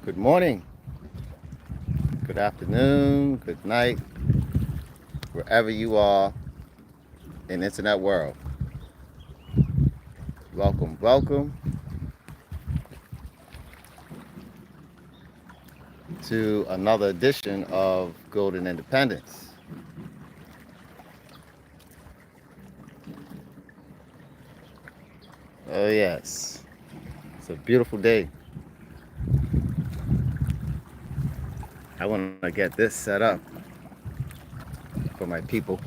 Good morning, good afternoon, good night, wherever you are in the internet world. Welcome, welcome to another edition of Golden Independence. Oh, yes, it's a beautiful day. I want to get this set up for my people.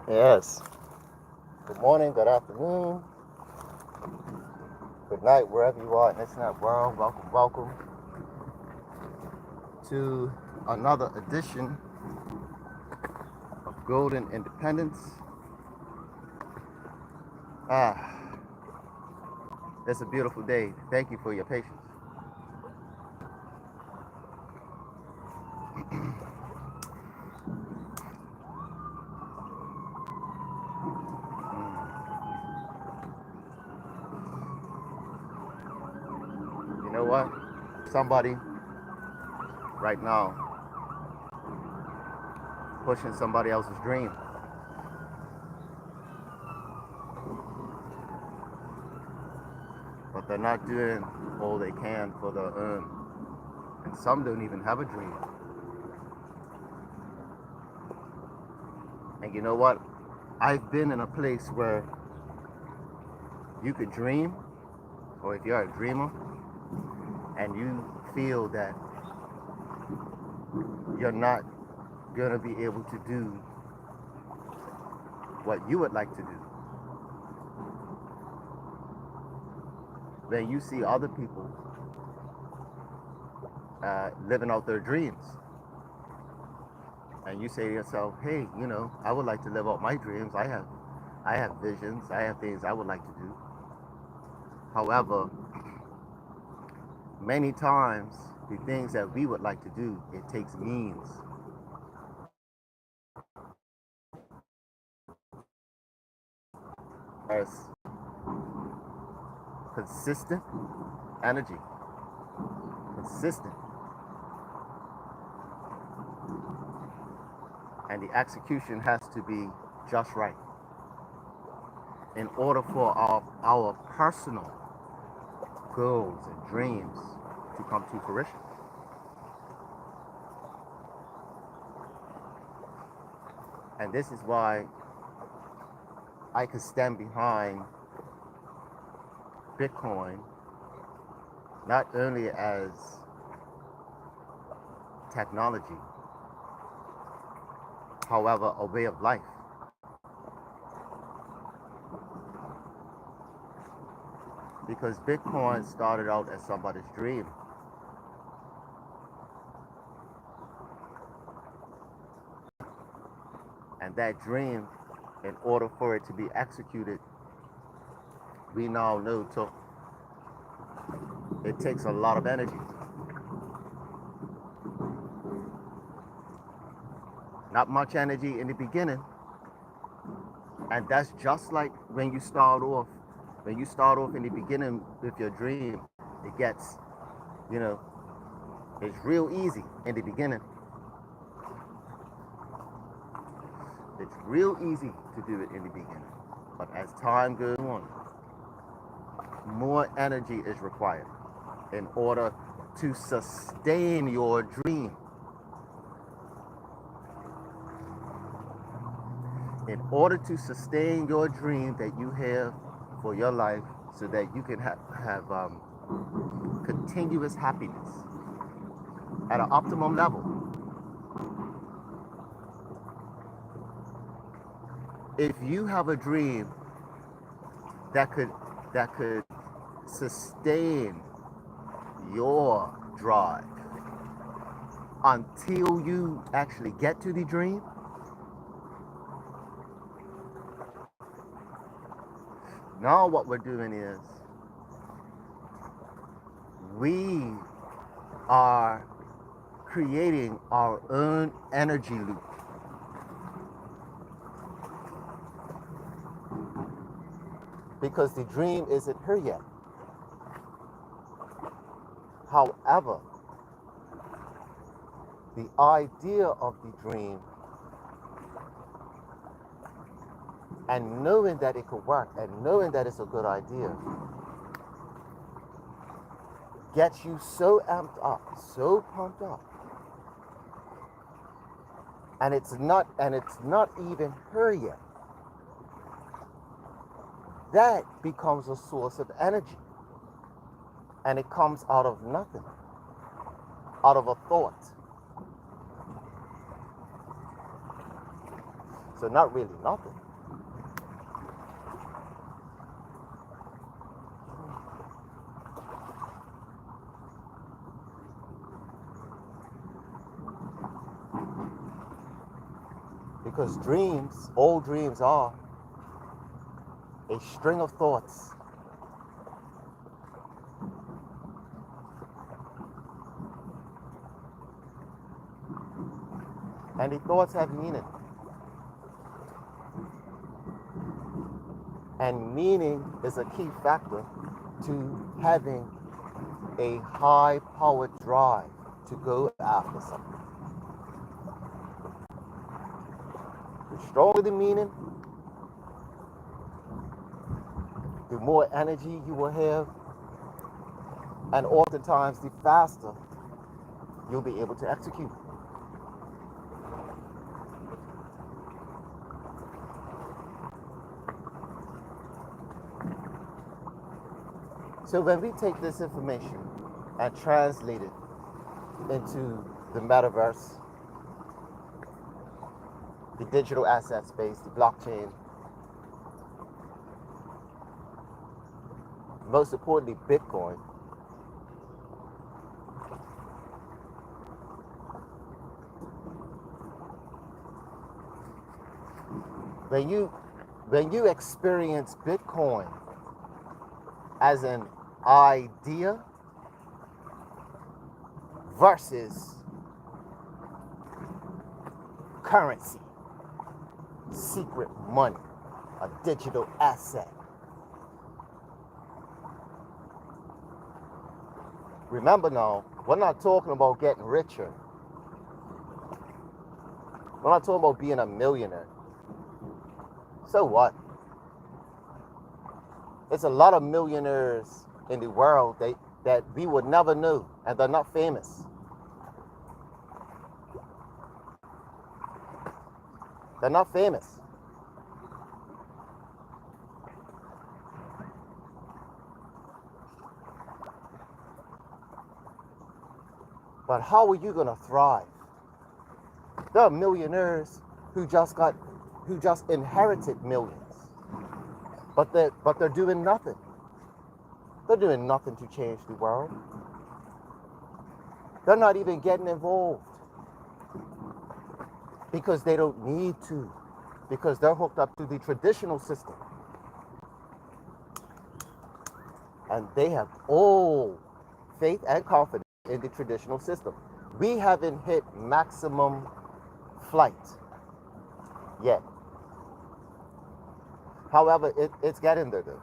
Yes, good morning, good afternoon, good night, wherever you are in the internet world. Welcome, welcome to another edition of Golden Independence. Ah, it's a beautiful day. Thank you for your patience. You know what? Somebody right now pushing somebody else's dream, but they're not doing all they can for their own. And some don't even have a dream. And you know what? I've been in a place where you could dream, or if you're a dreamer, and you feel that you're not gonna be able to do what you would like to do. Then you see other people living out their dreams. And you say to yourself, hey, I would like to live out my dreams. I have visions, I have things I would like to do. However, many times the things that we would like to do, it takes means. As consistent energy, consistent, and the execution has to be just right in order for our personal goals and dreams to come to fruition. And this is why I can stand behind Bitcoin not only as technology, however, a way of life. Because Bitcoin started out as somebody's dream. And that dream, in order for it to be executed, we now know it takes a lot of energy. Not much energy in the beginning, And that's just like when you start off in the beginning with your dream, it gets, you know, it's real easy in the beginning. It's real easy to do it in the beginning. But as time goes on, more energy is required in order to sustain your dream. In order to sustain your dream that you have for your life so that you can have continuous happiness at an optimum level. If you have a dream that could sustain your drive until you actually get to the dream, now what we're doing is we are creating our own energy loop. Because the dream isn't here yet. However, the idea of the dream and knowing that it could work and knowing that it's a good idea gets you so amped up, so pumped up. And it's not even her yet. That becomes a source of energy. And it comes out of nothing, out of a thought. So not really nothing. Because dreams, all dreams are a string of thoughts. And the thoughts have meaning. And meaning is a key factor to having a high-powered drive to go after something. The stronger the meaning, the more energy you will have, and oftentimes the faster you'll be able to execute. So when we take this information and translate it into the metaverse, the digital asset space, the blockchain, most importantly, Bitcoin, when you experience Bitcoin as an idea versus currency, secret money, a digital asset. Remember now, we're not talking about getting richer. We're not talking about being a millionaire. So what? There's a lot of millionaires in the world that we would never know, and they're not famous. They're not famous. But how are you going to thrive? There are millionaires who just inherited millions, but they're doing nothing. They're doing nothing to change the world. They're not even getting involved because they don't need to, because they're hooked up to the traditional system. And they have all faith and confidence in the traditional system. We haven't hit maximum flight yet. However, it's getting there though.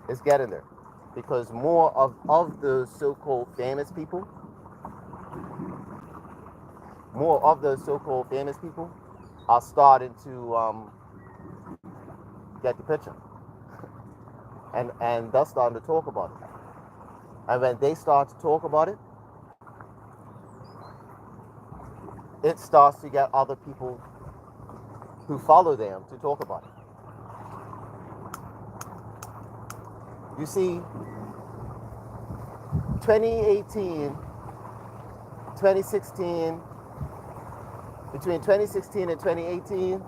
It's getting there because more of the so-called famous people, are starting to get the picture, and they're starting to talk about it. And when they start to talk about it, it starts to get other people who follow them to talk about it. You see, 2018, 2016, between 2016 and 2018,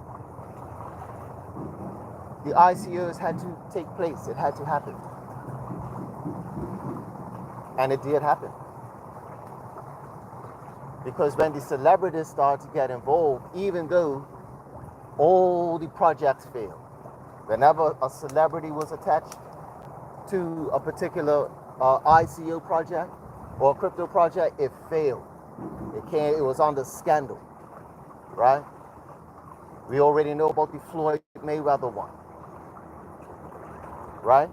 the ICOs had to take place. It had to happen. And it did happen. Because when the celebrities started to get involved, even though all the projects failed, whenever a celebrity was attached to a particular ICO project or crypto project, it failed. It was under scandal, right? We already know about the Floyd Mayweather one, right?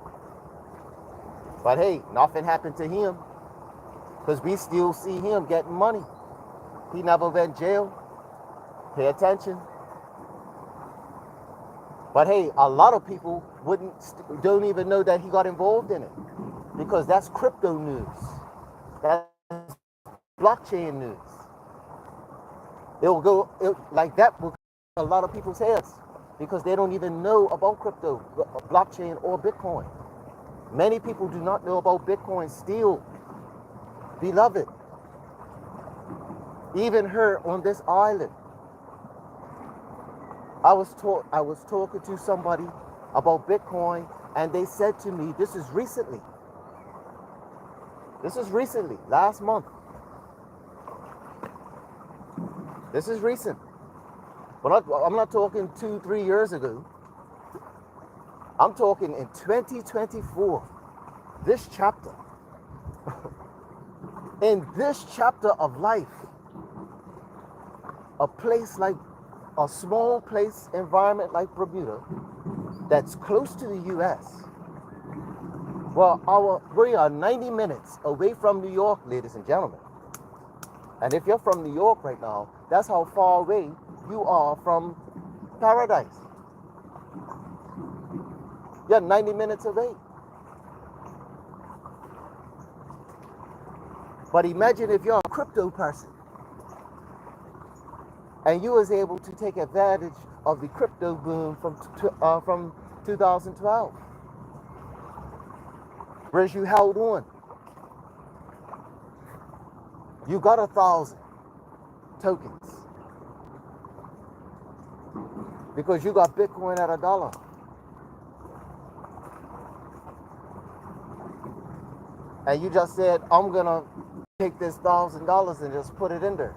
But hey, nothing happened to him because we still see him getting money. He never went jail. Pay attention. But hey, a lot of people don't even know that he got involved in it because that's crypto news. That's blockchain news. Like that will go a lot of people's heads because they don't even know about crypto, blockchain, or Bitcoin. Many people do not know about Bitcoin still, beloved. Even here on this island, I was talking to somebody about Bitcoin, and they said to me, this is recently, last month. This is recent. But I'm not talking 2-3 years ago. I'm talking in 2024, this chapter. In this chapter of life, a small place environment like Bermuda that's close to the US. Well, we are 90 minutes away from New York, ladies and gentlemen. And if you're from New York right now, that's how far away you are from paradise. You're 90 minutes away. But imagine if you're a crypto person and you was able to take advantage of the crypto boom from 2012. Whereas you held on. You got 1,000 tokens because you got Bitcoin at $1. And you just said, I'm gonna take this $1,000 and just put it in there.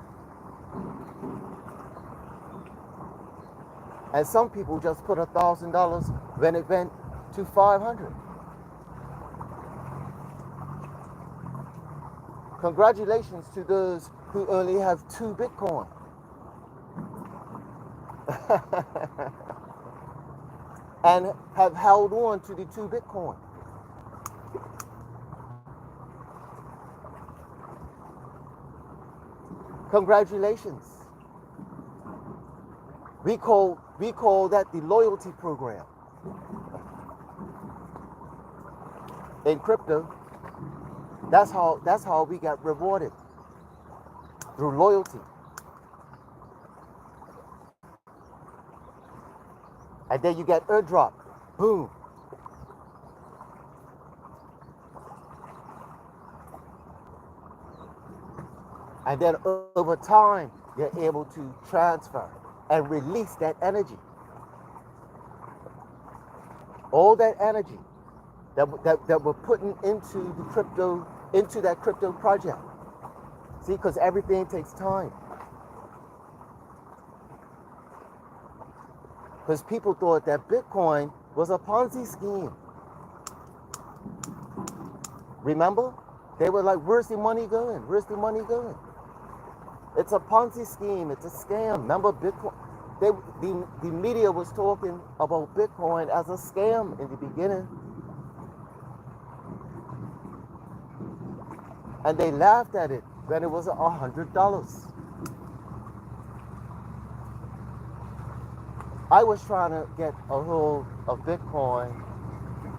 And some people just put $1,000 when it went to 500. Congratulations to those who only have 2 Bitcoin. And have held on to the 2 Bitcoin. Congratulations. We call that the loyalty program. In crypto, that's how we got rewarded, through loyalty. And then you get airdrop, boom. And then over time, you're able to transfer and release that energy. All that energy that we're putting into that crypto project. See, because everything takes time. Because people thought that Bitcoin was a Ponzi scheme. Remember? They were like, where's the money going? Where's the money going? It's a Ponzi scheme. It's a scam. Remember Bitcoin? they, the media was talking about Bitcoin as a scam in the beginning, and they laughed at it when it was $100. I was trying to get a hold of Bitcoin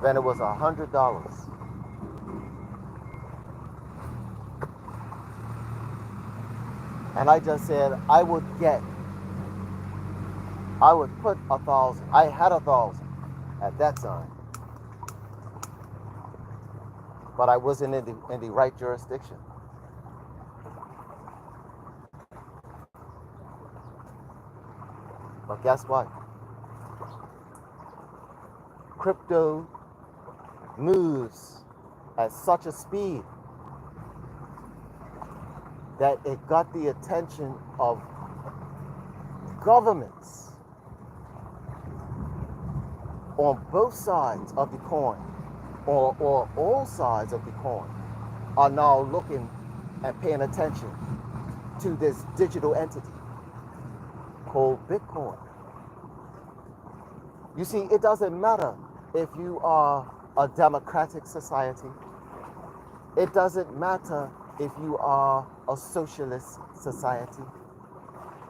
when it was $100. And I just said I would put 1,000. I had 1,000 at that time, but I wasn't in the right jurisdiction. But guess what? Crypto moves at such a speed that it got the attention of governments on both sides of the coin, or all sides of the coin, are now looking and paying attention to this digital entity called Bitcoin. You see, it doesn't matter if you are a democratic society. It doesn't matter if you are a socialist society.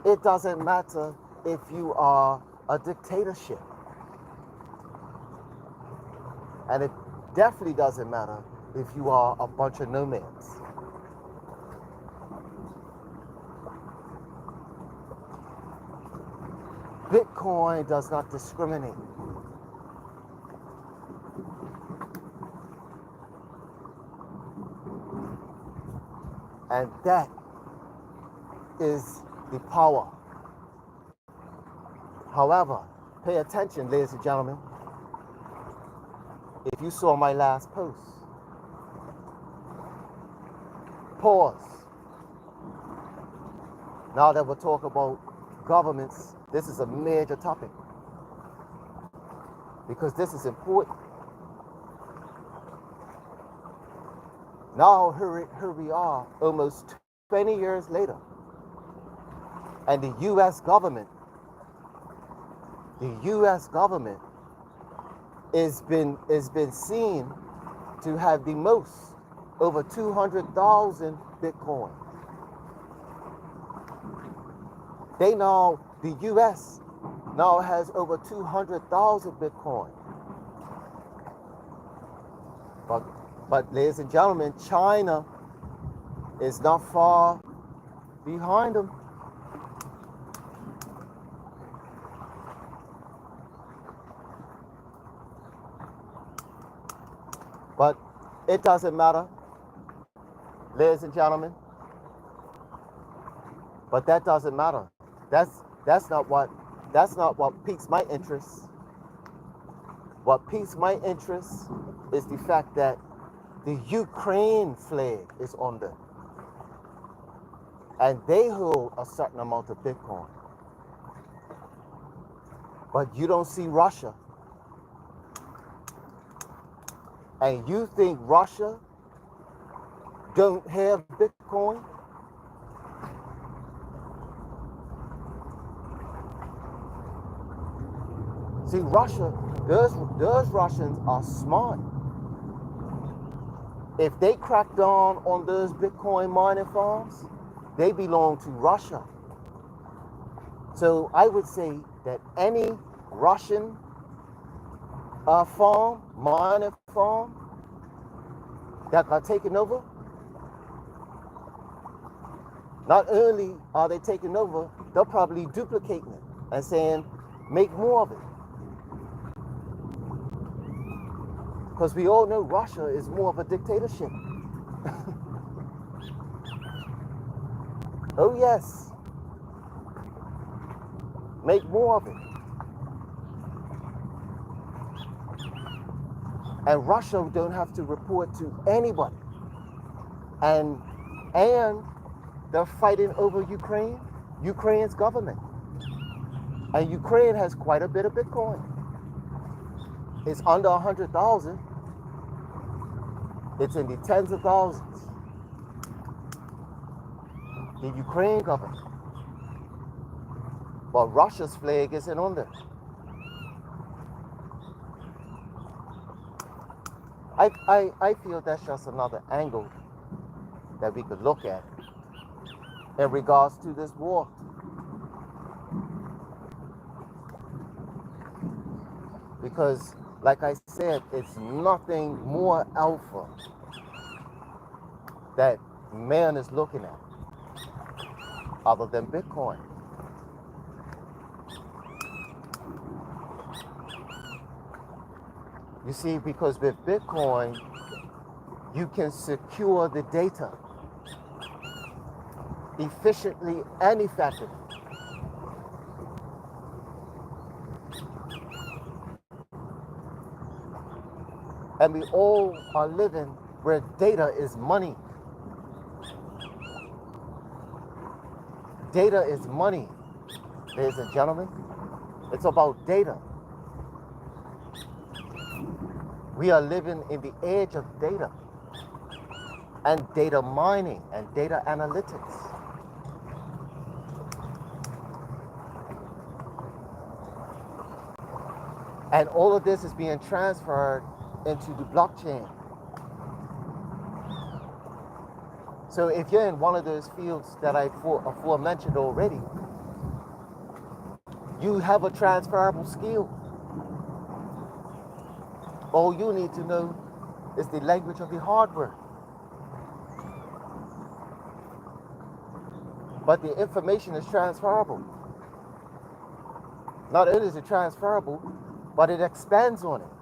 It doesn't matter if you are a dictatorship. And it definitely doesn't matter if you are a bunch of nomads. Bitcoin does not discriminate. And that is the power. However, pay attention, ladies and gentlemen. If you saw my last post, pause. Now that we're talking about governments, this is a major topic because this is important. Now here we are almost 20 years later, and the US government is been seen to have the most, over 200,000 Bitcoin. The US now has over 200,000 Bitcoin. But ladies and gentlemen, China is not far behind them. But it doesn't matter, ladies and gentlemen. But that doesn't matter. That's not what piques my interest. What piques my interest is the fact that the Ukraine flag is on them, and they hold a certain amount of Bitcoin. But you don't see Russia. And you think Russia don't have Bitcoin? See, Russia, those Russians are smart. If they crack down on those Bitcoin mining farms, they belong to Russia. So I would say that any Russian mining farm that got taken over, not only are they taking over, they're probably duplicating it and saying, make more of it. Because we all know Russia is more of a dictatorship. Oh yes. Make more of it. And Russia don't have to report to anybody. And they're fighting over Ukraine's government. And Ukraine has quite a bit of Bitcoin. It's under 100,000. It's in the tens of thousands. The Ukraine government. but Russia's flag isn't on there. I feel that's just another angle that we could look at in regards to this war. Because, like I said, it's nothing more alpha that man is looking at other than Bitcoin. You see, because with Bitcoin, you can secure the data efficiently and effectively. And we all are living where data is money. Data is money, ladies and gentlemen. It's about data. We are living in the age of data and data mining and data analytics. And all of this is being transferred into the blockchain. So if you're in one of those fields that I aforementioned already, you have a transferable skill. All you need to know is the language of the hardware. But the information is transferable. Not only is it transferable, but it expands on it.